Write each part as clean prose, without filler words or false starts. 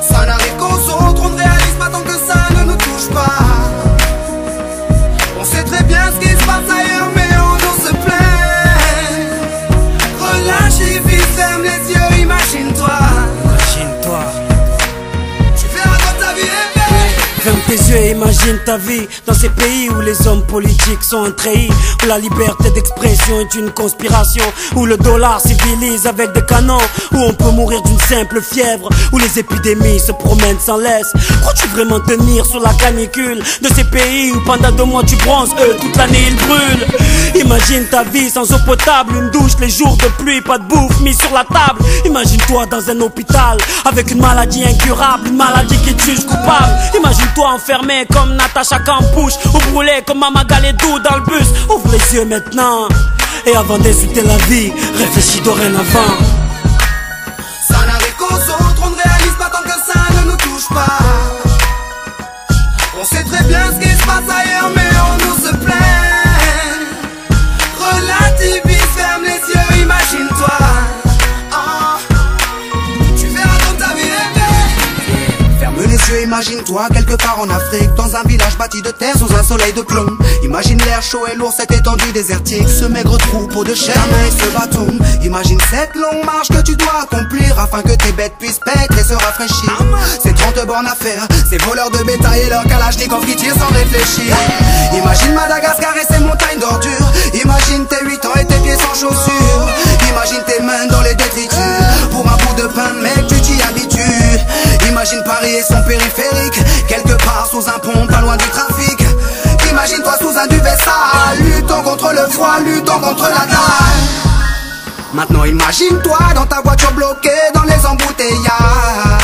Ça n'arrive qu'aux autres, on ne réalise pas tant que ça ne nous touche pas. On sait très bien ce qui se passe ailleurs, mais on nous se plaint. Relâche et vis, ferme les yeux, imagine-toi. Ferme tes yeux et imagine ta vie dans ces pays où les hommes politiques sont trahis, où la liberté d'expression est une conspiration, où le dollar civilise avec des canons, où on peut mourir d'une simple fièvre, où les épidémies se promènent sans laisse. Crois-tu vraiment tenir sur la canicule de ces pays où pendant 2 mois tu bronzes, toute l'année ils brûlent? Imagine ta vie sans eau potable, une douche les jours de pluie, pas de bouffe mise sur la table. Imagine-toi dans un hôpital avec une maladie incurable, une maladie qui te juge coupable. Imagine-toi enfermé comme Natacha Campouche, ou brûlé comme Mama Galedou dans le bus. Ouvre les yeux maintenant, et avant d'insulter la vie, réfléchis dorénavant. Ça n'arrive qu'aux autres, on ne réalise pas tant que ça ne nous touche pas. On sait très bien ce qui se passe ailleurs, mais on nous se plaint. Relativise, ferme les yeux, imagine-toi. Tu verras comme ta vie est belle. Ferme les yeux, imagine-toi quelque part en Afrique, dans un village bâti de terre sous un soleil de plomb. Imagine l'air chaud et lourd, cette étendue désertique, ce maigre troupeau de chair et ce bâton. Imagine cette longue marche que tu dois accomplir afin que tes bêtes puissent paître et se rafraîchir. Ces 30 bornes à faire, ces voleurs de bétail et leurs kalachnikovs qui tirent sans réfléchir. Imagine Madagascar et ses montagnes d'ordures. Imagine tes 8 ans et tes pieds sans chaussures. Imagine tes mains dans les détritus pour un bout de pain, mec, tu t'y habitues. Imagine Paris et son périphérique, quelque part sous un pont, pas loin du trafic. Imagine-toi sous un duvet sale, luttant contre le froid, luttant contre la dalle. Maintenant imagine-toi dans ta voiture bloquée dans les embouteillages.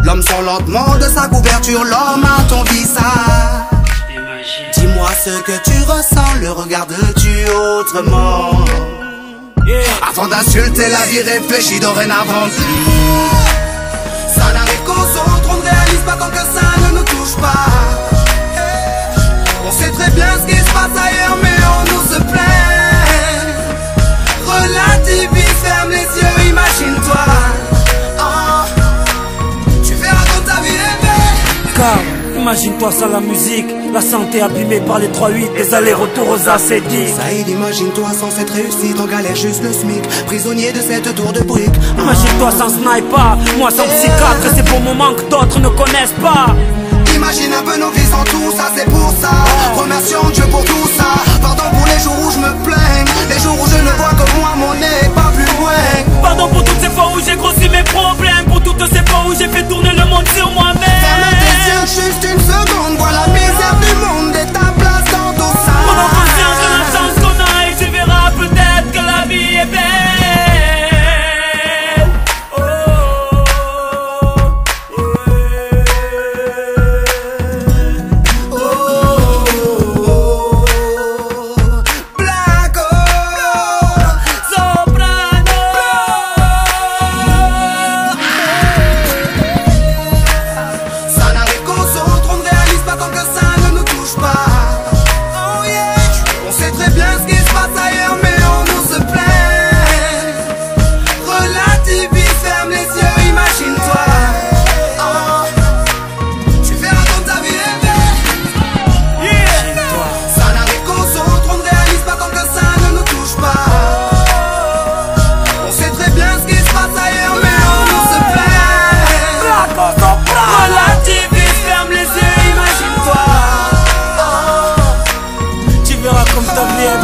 L'homme sort lentement de sa couverture, l'homme à ton visage. Dis-moi ce que tu ressens, le regardes-tu autrement? Avant d'insulter la vie, réfléchis dorénavant. Ça n'arrive qu'aux autres, on ne réalise pas tant que ça ne nous touche pas. On sait très bien ce qui se passe ailleurs, mais on nous se plaint. Relativise, ferme les yeux, imagine-toi. Tu verras comme ta vie est belle. Car imagine-toi sans la musique, la santé abîmée par les 3-8, les allers-retours aux acédiques. Saïd, imagine-toi sans cette réussite, en galère juste le SMIC, prisonnier de cette tour de briques. Imagine-toi sans sniper, moi sans psychiatre, et ces beaux moments que d'autres ne connaissent pas. Imagine un peu nos vies sans tout ça, c'est pour ça. Remercions Dieu pour tout ça. Pardon pour les jours où je me plains, les jours où je ne vois que moi, mon nez pas plus loin. Pardon pour toutes ces fois où j'ai grossi mes problèmes, pour toutes ces fois où j'ai fait tourner le monde sur moi-même. Ferme tes yeux juste une seconde, vois la misère du monde et ta place dans tout ça. Prends conscience de la chance qu'on a et tu verras peut-être que la vie est belle. Comme ta vie est